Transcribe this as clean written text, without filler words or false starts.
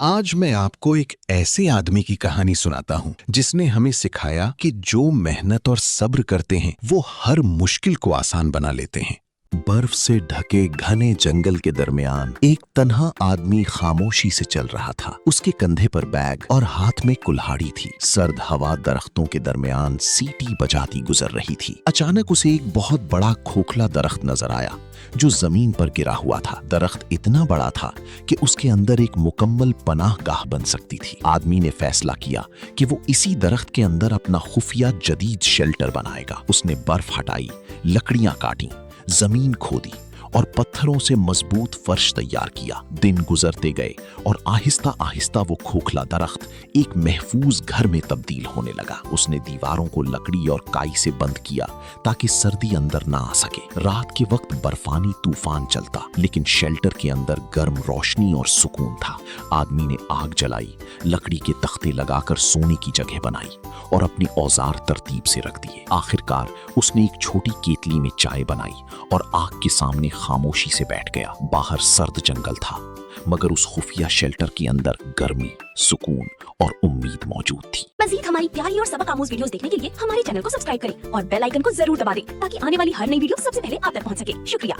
आज मैं आपको एक ऐसे आदमी की कहानी सुनाता हूँ जिसने हमें सिखाया कि जो मेहनत और सब्र करते हैं वो हर मुश्किल को आसान बना लेते हैं। बर्फ से ढके घने जंगल के दरमियान एक तन्हा आदमी खामोशी से चल रहा था। उसके कंधे पर बैग और हाथ में कुल्हाड़ी थी। सर्द हवा दरख्तों के दरमियान सीटी बजाती गुजर रही थी। अचानक उसे एक बहुत बड़ा खोखला दरख्त नजर आया जो जमीन पर गिरा हुआ था। दरख्त इतना बड़ा था कि उसके अंदर एक मुकम्मल पनाहगाह बन सकती थी। आदमी ने फैसला किया कि वो इसी दरख्त के अंदर अपना खुफिया जदीद शेल्टर बनाएगा। उसने बर्फ हटाई, लकड़ियां काटी, जमीन खोदी और पत्थरों से मजबूत फर्श तैयार किया। दिन गुजरते गए और आहिस्ता आहिस्ता वो खोखला दरख्त एक महफूज घर में तब्दील होने लगा। उसने दीवारों को लकड़ी और काई से बंद किया ताकि सर्दी अंदर ना आ सके। रात के वक्त बर्फानी तूफान चलता, लेकिन शेल्टर के अंदर गर्म रोशनी और सुकून था। आदमी ने आग जलाई, लकड़ी के तख्ते लगाकर सोने की जगह बनाई और अपने औजार तरतीब से रख दिए। आखिरकार उसने एक छोटी केतली में चाय बनाई और आग के सामने खामोशी से बैठ गया। बाहर सर्द जंगल था, मगर उस खुफिया शेल्टर के अंदर गर्मी, सुकून और उम्मीद मौजूद थी। मज़ीद हमारी प्यारी और सबक आमूज वीडियोस देखने के लिए हमारे चैनल को सब्सक्राइब करें और बेल आइकन को जरूर दबा दें ताकि आने वाली हर नई वीडियो सबसे पहले आप तक पहुंच सके। शुक्रिया।